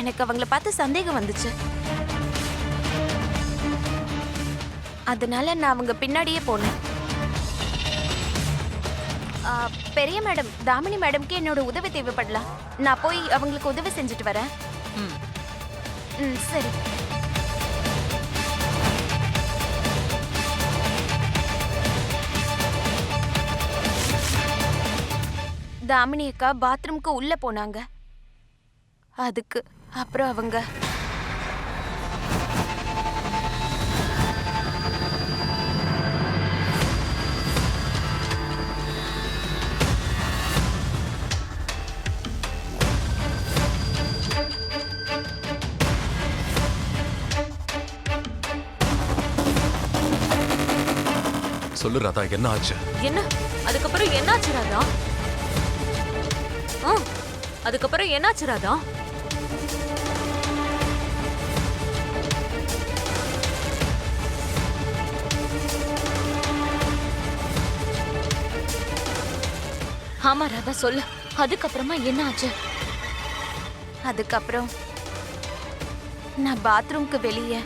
எனக்கு அவங்கள பார்த்து சந்தேகம் வந்துச்சு. அதனால நான் அவங்க பின்னாடியே போனேன். பெரிய மேடம், தாமினி மேடம்க்கு என்னோட உதவி தேவைப்படலாம். நான் போய் அவங்களுக்கு உதவி செஞ்சுட்டு வரேன். சரி. தாமினி அக்கா பாத்ரூம்க்கு உள்ள போனாங்க. அதுக்கு அப்புறம் அவங்க சொல்லு ராதா, என்ன ஆச்சு? என்ன? அதுக்கப்புறம் என்னாச்சு ராதா? அதுக்கப்புறம் என்னாச்சு ராதா? ஆமா ராதா, சொல்லு. அதுக்கப்புறமா என்ன ஆச்சு? அதுக்கப்புறம் நான் பாத்ரூம்க்கு வெளியே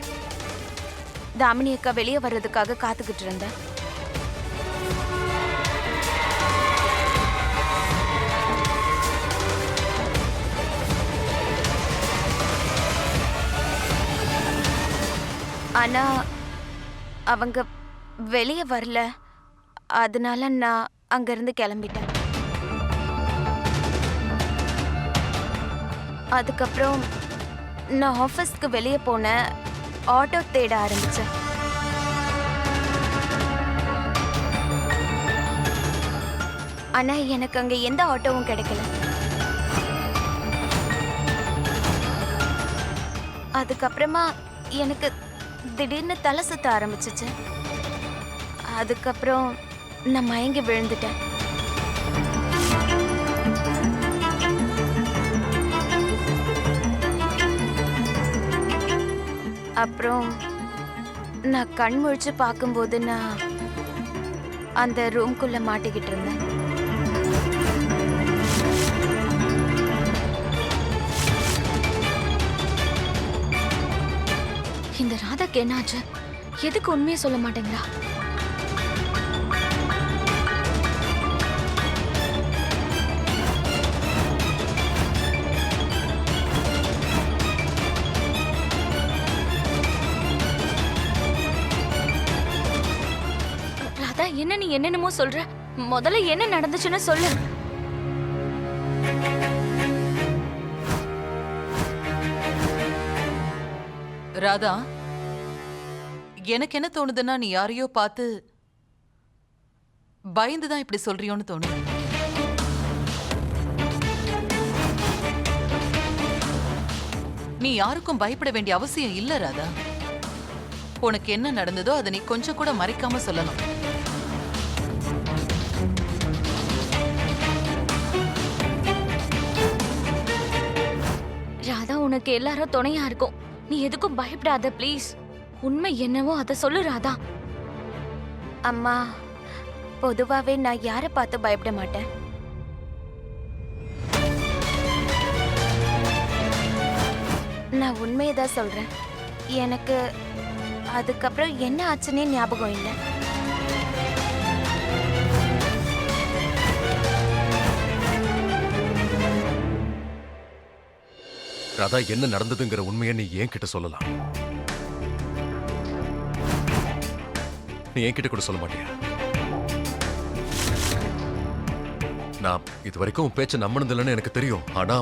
தாமினி அக்கா வெளியே வர்றதுக்காக காத்துக்கிட்டு இருந்தேன். ஆனா அவங்க வெளியே வரல. அதனால நான் அங்கிருந்து கிளம்பிட்டேன். அதுக்கப்புறம் நான் ஆஃபீஸ்க்கு வெளியே போனேன். ஆட்டோ தேட ஆரம்பிச்சேன். ஆனா எனக்கு அங்க எந்த ஆட்டோவும் கிடைக்கல. அதுக்கப்புறமா எனக்கு திடீர்னு தலை சுத்த ஆரம்பிச்சிச்சு. அதுக்கப்புறம் நான் மயங்கி விழுந்துட்டேன். அப்புறம் நான் கண் முழிச்சு பார்க்கும்போது நான் அந்த ரூம்குள்ள மாட்டிக்கிட்டு இருந்தேன். இந்த ராதாக்கு என்னாச்சு? எதுக்கு உண்மையை சொல்ல மாட்டேங்கிறா? ராதா, என்ன நீ என்னென்னமோ சொல்ற? முதல்ல என்ன நடந்துச்சுன்னு சொல்லு. ராதா, எனக்கு என்ன தோணுதுன்னா, நீ யாரையோ பார்த்து பயந்துதான் இப்படி சொல்றியோன்னு தோணுது. நீ யாருக்கும் பயப்பட வேண்டிய அவசியம் இல்ல ராதா. உனக்கு என்ன நடந்ததோ அதை நீ கொஞ்சம் கூட மறைக்காம சொல்லணும். ராதா, உனக்கு எல்லாரும் துணையா இருக்கும். நீ எதுக்கும் பயப்படாத ப்ளீஸ். உண்மை என்னவோ அதை சொல்லு ராதா. அம்மா, பொதுவாவே நான் யாரை பார்த்து பயப்பட மாட்டேன். நான் உண்மையதான் சொல்றேன். எனக்கு அதுக்கப்புறம் என்ன ஆச்சுன்னே ஞாபகம் இல்லை. ராதா, என்ன நடந்ததுங்கிற உண்மையை நீ என்கிட்ட சொல்லலாம். நீ என்கிட்ட கூட சொல்ல மாட்டியா? நான் இது வரைக்கும் உன் பேச்ச நம்பினதில்லைன்னு எனக்கு தெரியும். ஆனா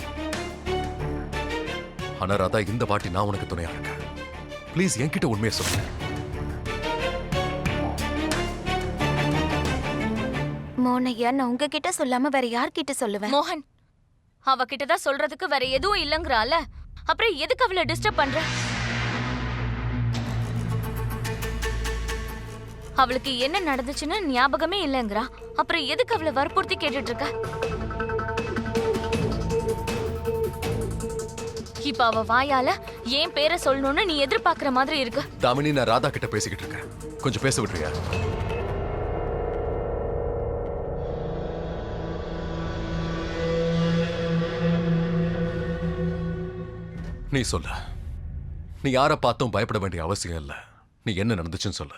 ராதா, இந்த வாட்டி நான் உனக்கு துணையா இருக்கேன். ப்ளீஸ் என்கிட்ட உண்மையை சொல்லு. மோனையா, நான் உங்ககிட்ட சொல்லாம வேற யார்கிட்ட சொல்லுவேன்? மோகன், அவகிட்ட தான் சொல்றதுக்கு வேற எதுவும் இல்லங்கறால, அப்புறம் எதுக்கு அவளை டிஸ்டர்ப் பண்ற? அவளுக்கு என்ன நடந்துச்சுன்னு ஞாபகமே இல்லங்கறா, அப்புறம் எதுக்கு அவளை வற்புறுத்தி கேட்டுட்டு இருக்க? இப்ப அவ வாயால ஏன் பேரை சொல்லணும்னு நீ எதிர்பார்க்கிற மாதிரி இருக்கு. தாமினி, நான் ராதா கிட்ட பேசிக்கிட்டு இருக்கேன். கொஞ்சம் பேச விடுறியா? நீ சொல்ல. நீ யாரை பார்த்தும் பயப்பட வேண்டிய அவசியம் இல்ல. நீ என்ன நடந்துச்சுன்னு சொல்லு.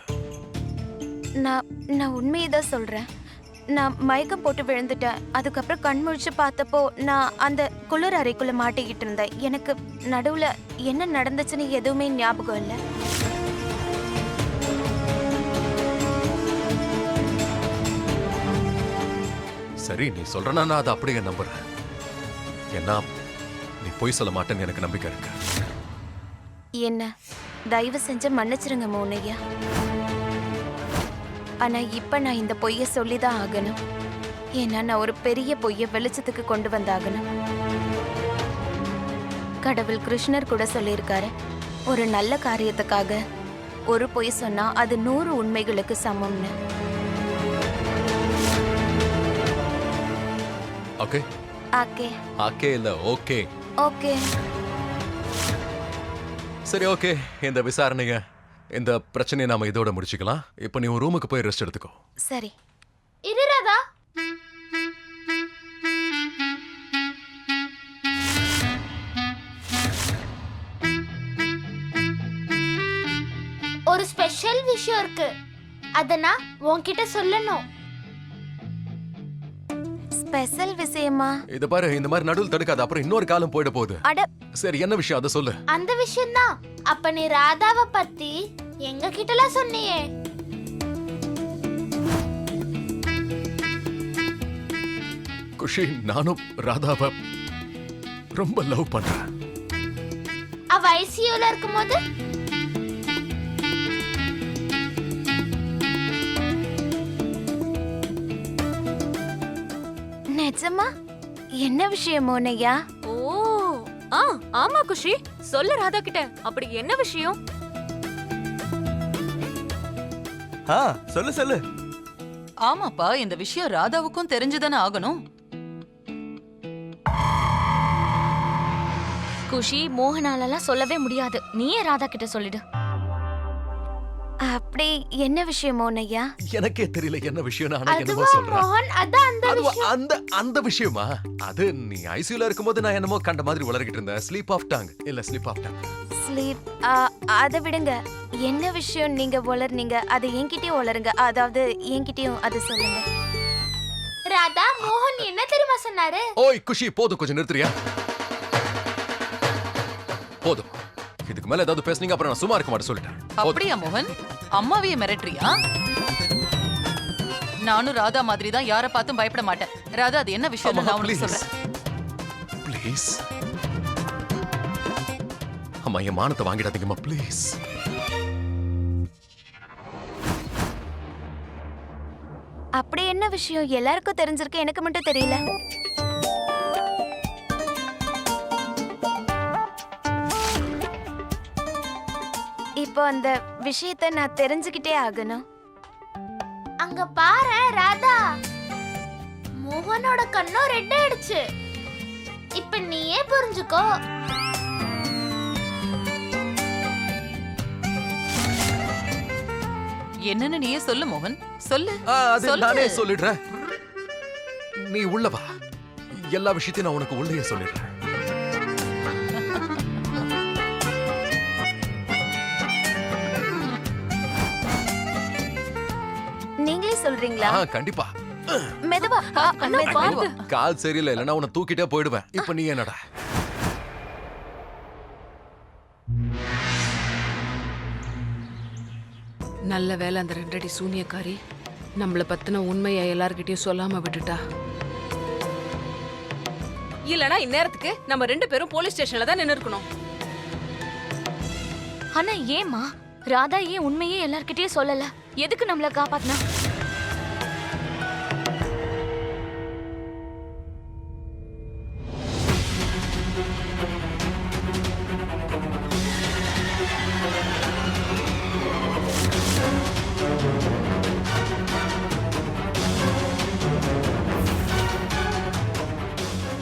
நான் உண்மையை தான் சொல்றேன். நான் மயக்கம் போட்டு விழுந்துட்டேன். அதுக்கப்புறம் கண் முழிச்சு பார்த்தப்போ நான் அந்த குளிர் அறைக்குள்ள மாட்டிக்கிட்டு இருந்தேன். எனக்கு நடுவுல என்ன நடந்துச்சுன்னு எதுவுமே ஞாபகம் இல்லை. சரி, நீ சொல்றனா நான் அதை அப்படியே நம்புறேன். ஏன்னா நீ பொய் சொல்ல மாட்டேன்னு எனக்கு நம்பிக்கை இருக்கு. என்ன தயவு செஞ்சு மன்னிச்சிருங்க மோனையா. ஆனா இப்ப நான் இந்த பொய்ய சொல்லிதான் ஆகணும். ஏன்னா நான் ஒரு பெரிய பொய்ய வெளிச்சத்துக்கு கொண்டு வந்தாகணும். கடவுள் கிருஷ்ணர் கூட சொல்லியிருக்காரு, ஒரு நல்ல காரியத்துக்காக ஒரு பொய் சொன்னா அது 100 உண்மைகளுக்கு சமம்னு. ஓகே ஓகே ஓகே இல்ல ஓகே ஓகே. சரி, ஓகே. இந்த விசாரணைய, இந்த பிரச்சனையை நாம இதோட முடிச்சுக்கலாம். இப்போ நீ உன் ரூமுக்கு போய் ரெஸ்ட் எடுத்துக்கோ. சரி. இரு ராதா. ஒரு ஸ்பெஷல் விஷயம் இருக்கு. அத நான் உன்கிட்ட சொல்லணும். ஸ்பெஷல் விஷயமா? இது பாரு, இந்த மாதிரி நடுவில் தடுக்காத, அப்புறம் இன்னொரு காலம் போயிட போகுது. அட, சரி, என்ன விஷயம் அதை சொல்லு. அந்த விஷயம் தான். அப்ப நீ ராதாவை பத்தி எங்க கிட்டலாம் சொன்னியே. குஷி, நானும் ராதாவை ரொம்ப லவ் பண்றேன். அவ ஐசியூல இருக்கும்போது நிஜமா? என்ன விஷயம் மோனையா? ஓ, ஆமா குஷி, சொல்லு ராதா கிட்ட. அப்படி என்ன விஷயம்? சொல்லு சொல்லு. ஆமாப்பா, இந்த விஷயம் ராதாவுக்கும் தெரிஞ்சுதானே ஆகணும். குஷி, மோகனாலலாம் சொல்லவே முடியாது. நீயே ராதா கிட்ட சொல்லிடு. அப்படி என்ன விஷயம் மோனையா? எனக்கே தெரியல என்ன விஷயம். ஆனா என்னமோ அதுவா சொல்றேன். மோகன், அதான் அந்த அதுவா, விஷயம். அந்த விஷயமா? அது நீ ஐசியூல இருக்கும்போது நான் என்னமோ கண்ட மாதிரி உளறிக்கிட்டு இருந்தேன். Slip of tongue. இல்ல, ஸ்லீப் ஆஃப் டங். ஸ்லீப். அதை விடுங்க. என்ன விஷயம் நீங்க உளர்னீங்க? அதை என்கிட்டயே உளருங்க. அதாவது என்கிட்டயும் அது சொல்லுங்க. ராதா, மோகன் என்ன தெரியுமா சொன்னாரு? ஓய் குஷி, போதும், கொஞ்சம் நிறுத்துறியா? போதும். இதுக்கு மேல ஏதாவது பேசுனீங்க அப்புறம் நான் சும்மா இருக்க மாட்டேன் சொல்லிட்டேன். அப்படியா மோகன்? அம்மாவையே மிரட்டுறியா? நானும் ராதா மாதிரி தான் யாரை பார்த்தும் பயப்பட மாட்டேன். ராதா, அது என்ன விஷயம் நான் உனக்கு சொல்றேன். ப்ளீஸ் அம்மா, என் மானத்தை வாங்கிடாதீங்கம்மா, ப்ளீஸ். அப்படி என்ன விஷயம்? எல்லாருக்கும் தெரிஞ்சிருக்கு, எனக்கு மட்டும் தெரியல. இப்போ அந்த விஷயத்தை நான் தெரிஞ்சுக்கிட்டே ஆகணும். அங்க பாரு ராதா, மோகனோட கண்ணும் ரெட் ஆயிடுச்சு. இப்ப நீயே புரிஞ்சுக்கோ. என்னன்னு நீயே சொல்லு மோகன், சொல்லு. அது நானே சொல்லிடுறேன். நீ உள்ளவா, எல்லா விஷயத்தையும் நான் உனக்கு உள்ளே சொல்லிடுறேன். நீங்களே சொல்றீங்களா? கண்டிப்பா. மெதுவா. மெதுவா. கால் சரியில்லை, இல்லைன்னா உன்னை தூக்கிட்டே போயிடுவேன். இப்ப நீ என்னடா? நல்ல வேலை அந்த 2 அடி சூனியக்காரி நம்மள பத்தின உண்மையை எல்லார்கிட்டயும் சொல்லாம விட்டுட்டா. இல்லனா இந்நேரத்துக்கு நம்ம 2 பேரும் போலீஸ் ஸ்டேஷன்ல தான் நின்னு இருக்கணும். ஆனா ஏமா ராதா ஏன் உண்மையே எல்லார்கிட்டயும் சொல்லல? எதுக்கு நம்மள காப்பாத்தினா?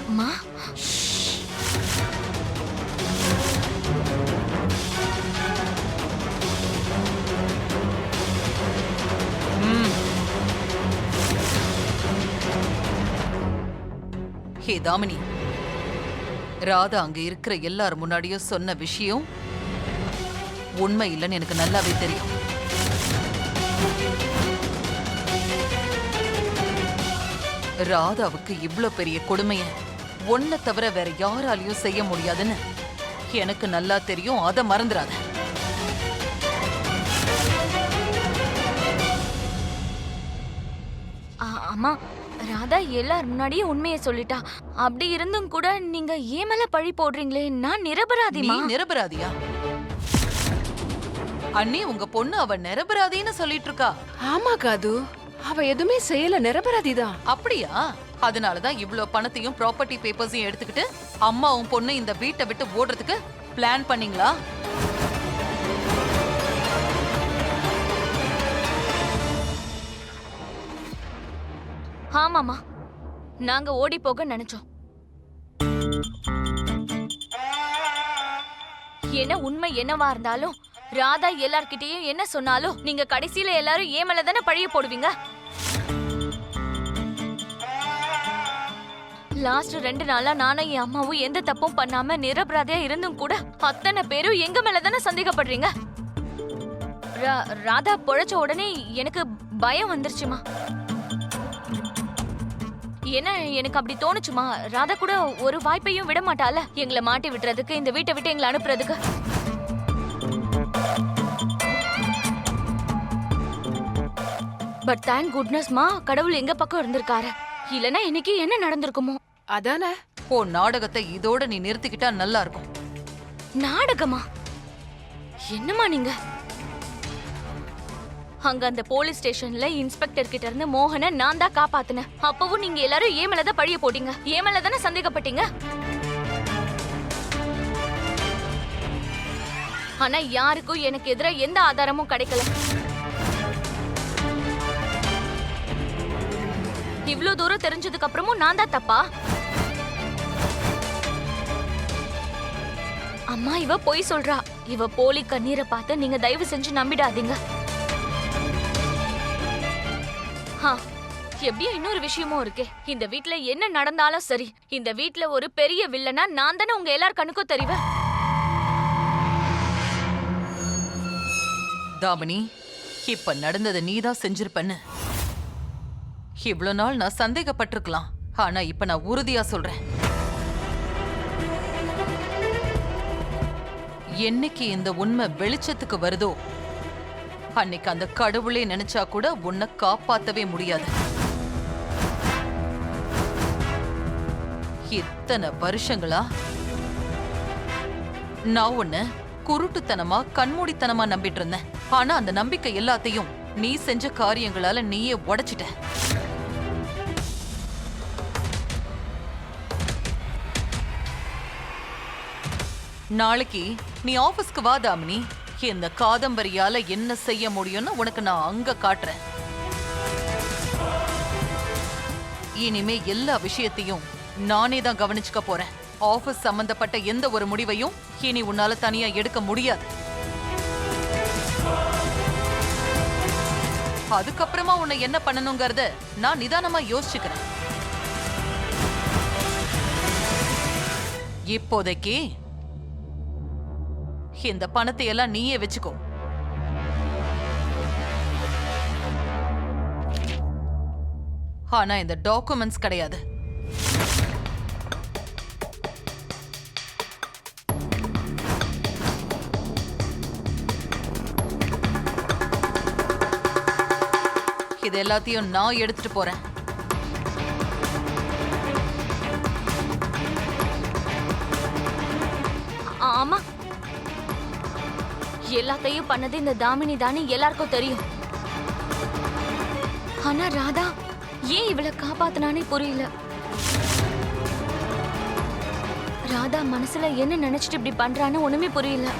அம்மா, ஹே தாமினி, ராதா அங்க இருக்கிற எல்லார் முன்னாடியும் சொன்ன விஷயம் உண்மை இல்லைன்னு எனக்கு நல்லாவே தெரியும். ராதாவுக்கு இவ்ளோ பெரிய கொடுமைய ஒன்ன தவிர வேற யாராலையும் செய்ய முடியாதுன்னு எனக்கு நல்லா தெரியும். அத மறந்துடாத. அம்மா, ராதா எல்லார் முன்னாடியும் உண்மையை சொல்லிட்டா. அப்படி இருந்தும் கூட நீங்க ஏன் மேல பழி போடுறீங்களே? நான் நீ நிரபராதிமா. நிரபராதியா? அண்ணி, உங்க பொண்ணு அவ நிரபராதின்னு சொல்லிட்டு இருக்கா. ஆமா காது, அவ எதுவுமே செய்யல, நிரபராதிதான். அப்படியா? அதனாலதான் இவ்ளோ பணத்தையும் ப்ராப்பர்ட்டி பேப்பர்ஸையும் எடுத்துக்கிட்டு அம்மாவும் பொண்ணு இந்த வீட்டை விட்டு ஓடுறதுக்கு பிளான் பண்ணீங்களா? ஆமாமா, நாங்க ஓடி போக நினைச்சோம். என்ன உண்மை என்னவா இருந்தாலும், ராதா எல்லார்கிட்டயும் என்ன சொன்னாலும் நீங்க கடைசியில எல்லாரும் ஏன் மேல தானே பழிய போடுவீங்க. லாஸ்ட் 2 நாளா நானும் என் அம்மாவும் எந்த தப்பும் பண்ணாம நிரபராதியா இருந்தும் கூட அத்தனை பேரும் எங்க மேல தானே சந்தேகப்படுறீங்க. ராதா பொழைச்ச உடனே எனக்கு பயம் வந்துருச்சுமா. என்ன, எனக்கு அப்படி தோணுச்சுமா. ராதா கூட ஒரு வாய்ப்பையும் விட மாட்டால எங்களை மாட்டி விட்டுறதுக்கு, இந்த வீட்டை விட்டு எங்களை அனுப்புறதுக்கு. பட் தேங்க் குட்னஸ்மா, கடவுள் எங்க பக்கம் இருந்திருக்காரு. இல்லனா இன்னைக்கு என்ன நடந்திருக்குமோ. அதானே. ஓ, நாடகத்தை இதோட நீ நிறுத்திக்கிட்டா நல்லா இருக்கும். நாடகமா? என்னமா நீங்க? அங்க அந்த போலீஸ் ஸ்டேஷன்ல இன்ஸ்பெக்டர் கிட்ட இருந்து மோகனை நான் தான் காப்பாத்தினேன். அப்பவும் நீங்க எல்லாரும் ஏன் மேலதான் பழிய போட்டீங்க, ஏன் மேலதானே சந்தேகப்பட்டீங்க. ஆனா யாருக்கும் எனக்கு எதிராக எந்த ஆதாரமும் கிடைக்கல. இவ்ளோ தூரம் தெரிஞ்சதுக்கு அப்புறமும் நான் தான் தப்பா? அம்மா, இவ பொய் சொல்றா. இவ போலி கண்ணீரை பார்த்து நீங்க தயவு செஞ்சு நம்பிடாதீங்க. எப்படியும் இன்னொரு விஷயமும் இருக்கே. இந்த வீட்ல என்ன நடந்தாலும் சரி, இந்த வீட்ல ஒரு பெரிய வில்லனா நான் தானே உங்க எல்லார் கண்ணுக்கும் தெரிவேன். தாமினி, இப்ப நடந்ததை நீதான் செஞ்சிருப்பன்னு இவ்ளோ நாள் நான் சந்தேகப்பட்டிருக்கலாம். ஆனா இப்ப நான் உறுதியா சொல்றேன், என்னைக்கு இந்த உண்மை வெளிச்சத்துக்கு வருதோ அன்னைக்கு அந்த கடவுளே நினைச்சா கூட உன்னை காப்பாத்தவே முடியாது. இத்தனை வருஷங்களா நான் உன்னை குருட்டுத்தனமா கண்மூடித்தனமா நம்பிட்டு இருந்தேன். ஆனா அந்த நம்பிக்கை எல்லாத்தையும் நீ செஞ்ச காரியங்களால நீயே உடைச்சிட்ட. நாளைக்கு நீ ஆபீஸ்க்கு வா தாமினி. இந்த காதம்பரியால என்ன செய்ய முடியும்னு உனக்கு நான் அங்க காட்டுறேன். இனிமே எல்லா விஷயத்தையும் நானே தான் கவனிச்சுக்க போறேன். ஆபீஸ் சம்பந்தப்பட்ட எந்த ஒரு முடிவையும் இனி உன்னால தனியா எடுக்க முடியாது. அதுக்கப்புறமா உன்னை என்ன பண்ணணுங்கிறத நான் நிதானமா யோசிச்சுக்கிறேன். இப்போதைக்கு இந்த பணத்தை எல்லாம் நீயே வச்சுக்கோ. ஆனா இந்த டாக்குமெண்ட்ஸ் கிடையாது. இது எல்லாத்தையும் நான் எடுத்துட்டு போறேன். ஆமா, எல்லாத்தையும் பண்ணது இந்த தாமினி தானே எல்லாருக்கும் தெரியும். ஆனா ராதா ஏன் இவளை காப்பாத்தினானே புரியல. ராதா மனசுல என்ன நினைச்சிட்டு இப்படி பண்றான்னு ஒண்ணுமே புரியல.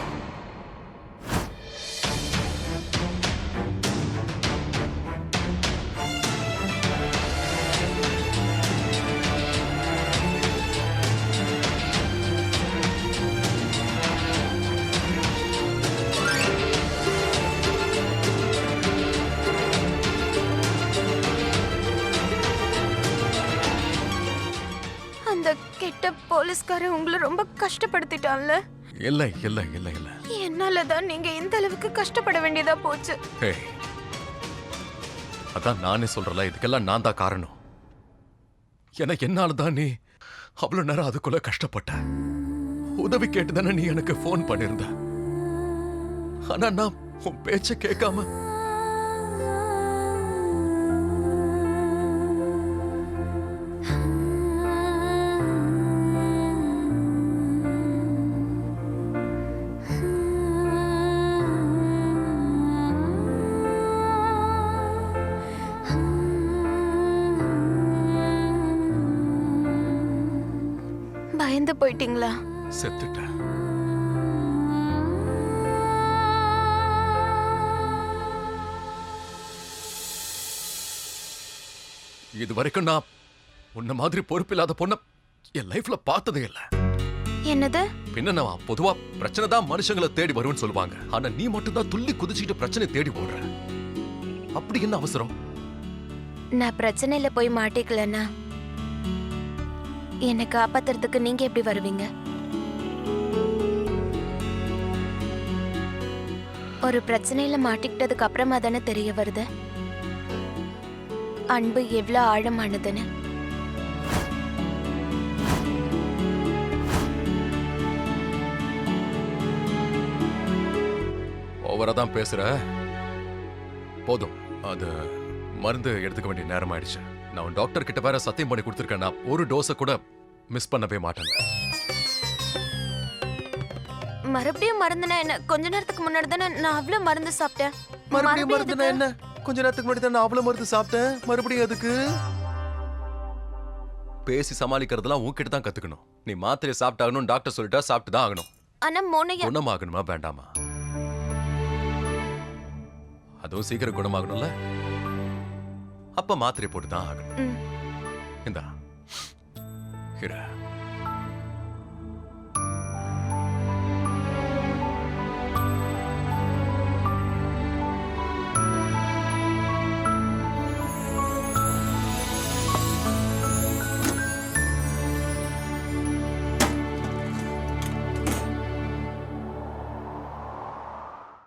அந்த கெட்ட போலீஸ் போலீஸ்காரன் உங்களை ரொம்ப கஷ்டப்படுத்திட்டான்ல. இல்ல இல்ல இல்ல இல்ல என்னாலதான் நீங்க இந்த அளவுக்கு கஷ்டப்பட வேண்டியதா போச்சு. ஏய், அதான் நானே சொல்றல, இதுக்கெல்லாம் நான் தான் காரணம். எனக்கு என்னாலதான் நீ அவ்வளவு நேரம் அதுக்குள்ள கஷ்டப்பட்ட. உதவி கேட்டுதானே நீ எனக்கு போன் பண்ணிருந்த. ஆனா நான் உன் பேச்ச கேட்காம பயந்து போயிட்டீங்களா? செத்துட்ட. இது வரைக்கும் நான் உன்ன மாதிரி பொறுப்பில்லாத பொண்ண என் லைஃப்ல பார்த்ததே இல்ல. என்னது? பின்ன நான் பொதுவா பிரச்சனை தான் மனுஷங்களை தேடி வரும்னு சொல்லுவாங்க. ஆனா நீ மட்டும் தான் துள்ளி குதிச்சுட்டு பிரச்சனை தேடி ஓடுற. அப்படி என்ன அவசரம்? நான் பிரச்சனையில போய் மாட்டிக்கலன்னா என்னை காப்பாத்துறதுக்கு நீங்க எப்படி வருவீங்க? ஒரு பிரச்சனையில மாட்டிக்கிட்டதுக்கு அப்புறமா தானே தெரிய வருது அன்பு எவ்வளவு ஆழமானதுன்னு. ஓவரா தான் பேசுற. போதும், அது மருந்து எடுத்துக்க வேண்டிய நேரம் ஆயிடுச்சு. நான் டாக்டர் கிட்ட வேற சத்தியம் பண்ணி கொடுத்துருக்கேன், நான் ஒரு டோஸை கூட மிஸ் பண்ணவே மாட்டேன். மறுபடியும் மருந்துனா என்ன? கொஞ்ச நேரத்துக்கு முன்னாடி தானே நான் அவ்வளவு மருந்து சாப்பிட்டேன். மறுபடியும் மறுபடியும் மருந்துனா என்ன? கொஞ்ச நேரத்துக்கு முன்னாடி தான் நான் அவ்வளவு மருந்து சாப்பிட்டேன். மறுபடியும் அதுக்கு பேசி சமாளிக்கிறதுலாம் உன்கிட்ட தான் கத்துக்கணும். நீ மாத்திரை சாப்பிட்டாகணும், டாக்டர் சொல்லிட்டா சாப்பிட்டு தான் ஆகணும். ஆனா மோனையா குணமாகணுமா வேண்டாமா? அதுவும் சீக்கிரம் குணமாகணும்ல, அப்ப மாத்திரை போட்டு தான் ஆகணும். ம். இந்தா இரு.